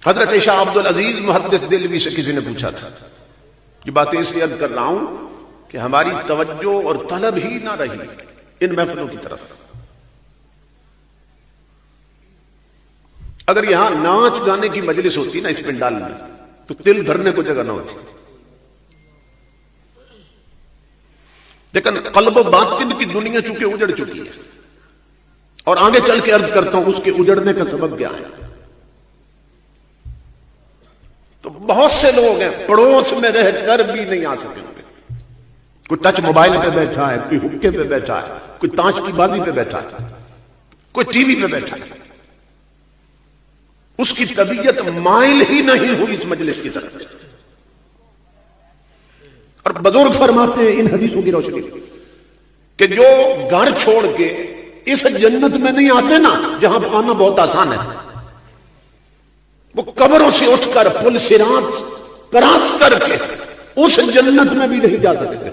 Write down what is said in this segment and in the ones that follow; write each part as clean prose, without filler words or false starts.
حضرت شاہ عبد العزیز محدث دہلوی سے کسی نے پوچھا تھا، یہ باتیں اس لیے عرض کر رہا ہوں کہ ہماری توجہ اور طلب ہی نہ رہی ان محفلوں کی طرف. اگر یہاں ناچ گانے کی مجلس ہوتی نا اس پنڈال میں تو دل بھرنے کو جگہ نہ ہوتی، لیکن قلب و باطن کی دنیا چونکہ اجڑ چکی ہے، اور آگے چل کے عرض کرتا ہوں اس کے اجڑنے کا سبب کیا ہے. تو بہت سے لوگ ہیں پڑوس میں رہ کر بھی نہیں آ سکیں گے. کوئی ٹچ موبائل پہ بیٹھا ہے، کوئی حکے پہ بیٹھا ہے، کوئی تاش کی بازی پہ بیٹھا ہے، کوئی ٹی وی پہ بیٹھا ہے. اس کی طبیعت مائل ہی نہیں ہوئی اس مجلس کی طرف. اور بزرگ فرماتے ہیں ان حدیثوں کی روشنی کہ جو گھر چھوڑ کے اس جنت میں نہیں آتے نا جہاں آنا بہت آسان ہے، وہ قبروں سے اٹھ کر پل صراط کراس کر کے اس جنت میں بھی نہیں جا سکتے.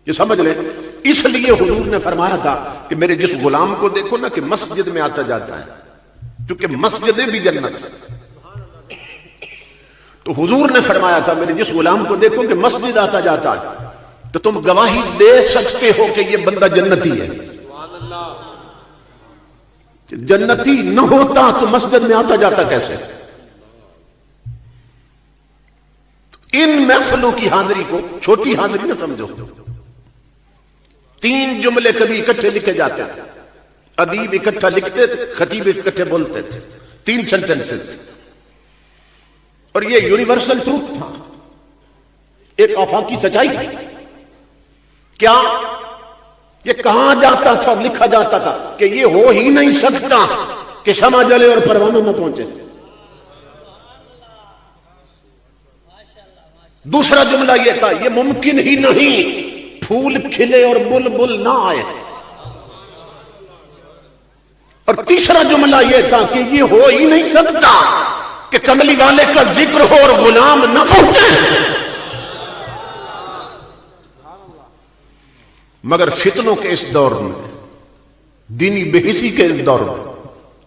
یہ سمجھ لیں. اس لیے حضور نے فرمایا تھا کہ میرے جس غلام کو دیکھو نا کہ مسجد میں آتا جاتا ہے، کیونکہ مسجدیں بھی جنت ہیں. تو حضور نے فرمایا تھا میرے جس غلام کو دیکھو کہ مسجد آتا جاتا ہے تو تم گواہی دے سکتے ہو کہ یہ بندہ جنتی ہے. جنتی نہ ہوتا تو مسجد میں آتا جاتا کیسے؟ ان محفلوں کی حاضری کو چھوٹی حاضری نہ سمجھو. 3 جملے کبھی اکٹھے لکھے جاتے تھے، ادیب اکٹھا لکھتے تھے، خطیب اکٹھے بولتے تھے، 3 سینٹنسز، اور یہ یونیورسل ٹروتھ تھا، ایک آفاقی سچائی تھی. کیا یہ کہاں جاتا تھا، لکھا جاتا تھا کہ یہ ہو ہی نہیں سکتا کہ شمع جلے اور پروانہ نہ پہنچے. دوسرا جملہ یہ تھا یہ ممکن ہی نہیں پھول کھلے اور بلبل نہ آئے. اور تیسرا جملہ یہ تھا کہ یہ ہو ہی نہیں سکتا کہ کملی والے کا ذکر ہو اور غلام نہ پہنچے. مگر فتنوں کے اس دور میں، دینی بحثی کے اس دور میں،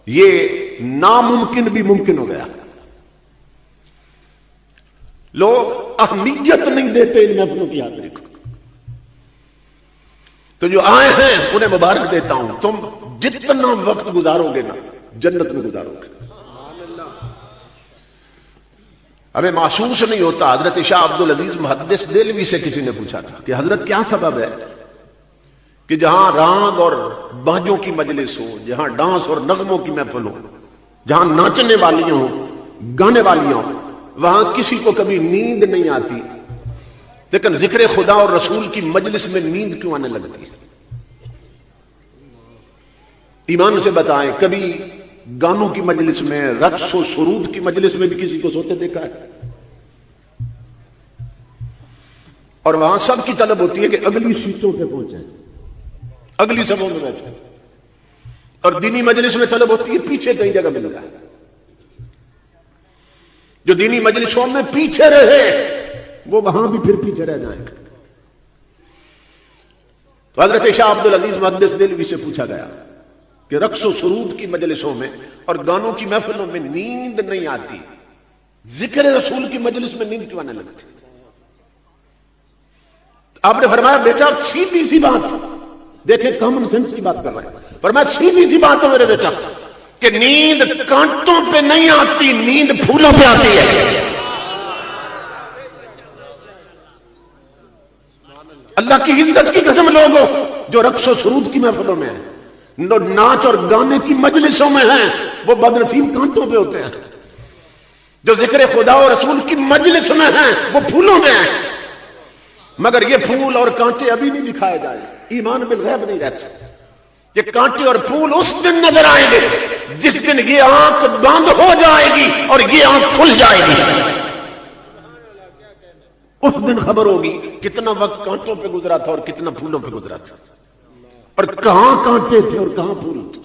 یہ ناممکن بھی ممکن ہو گیا. لوگ اہمیت نہیں دیتے ان محفلوں کی حاضری کو. تو جو آئے ہیں انہیں مبارک دیتا ہوں. تم جتنا وقت گزارو گے نا جنت میں گزارو گے. ہمیں محسوس نہیں ہوتا. حضرت شاہ عبد العزیز محدث دہلوی سے کسی نے پوچھا تھا کہ حضرت کیا سبب ہے کہ جہاں رانگ اور بانجوں کی مجلس ہو، جہاں ڈانس اور نغموں کی محفل ہو، جہاں ناچنے والیاں ہوں، گانے والیاں ہوں، وہاں کسی کو کبھی نیند نہیں آتی، لیکن ذکر خدا اور رسول کی مجلس میں نیند کیوں آنے لگتی ہے؟ ایمان سے بتائیں کبھی گانوں کی مجلس میں، رقص و سرود کی مجلس میں بھی کسی کو سوتے دیکھا ہے؟ اور وہاں سب کی طلب ہوتی ہے کہ اگلی سیٹوں پہ پہنچے، اگلی سبوں میں بیٹھے. اور دینی مجلس میں طلب ہوتی ہے پیچھے کہیں جگہ مل جائے. جو دینی مجلسوں میں پیچھے رہے وہ وہاں بھی پھر پیچھے رہ جائیں گے. تو حضرت شاہ عبد العزیز محدث دہلوی سے پوچھا گیا کہ رقص و سرود کی مجلسوں میں اور گانوں کی محفلوں میں نیند نہیں آتی، ذکر رسول کی مجلس میں نیند کیوں آنے لگتی؟ آپ نے فرمایا بیٹا سیدھی سی بات، دیکھیں کامن سینس کی بات کر رہے ہیں، فرمایا سیدھی سی بات ہے میرے بیٹا کہ نیند کانٹوں پہ نہیں آتی، نیند پھولوں پہ آتی ہے. اللہ کی عزت کی قسم لوگوں جو رقص و سرود کی محفلوں میں ہیں، ناچ اور گانے کی مجلسوں میں ہیں، وہ بدنصیب کانٹوں پہ ہوتے ہیں. جو ذکر خدا اور رسول کی مجلس میں ہیں وہ پھولوں میں ہیں. مگر یہ پھول اور کانٹے ابھی نہیں دکھائے جائے، ایمان بالغیب نہیں رہتا. یہ کانٹے اور پھول اس دن نظر آئیں گے جس دن یہ آنکھ بند ہو جائے گی اور یہ آنکھ کھل جائے گی. اس دن خبر ہوگی کتنا وقت کانٹوں پہ گزرا تھا اور کتنا پھولوں پہ گزرا تھا، اور کہاں کانٹے تھے اور کہاں پھول تھے.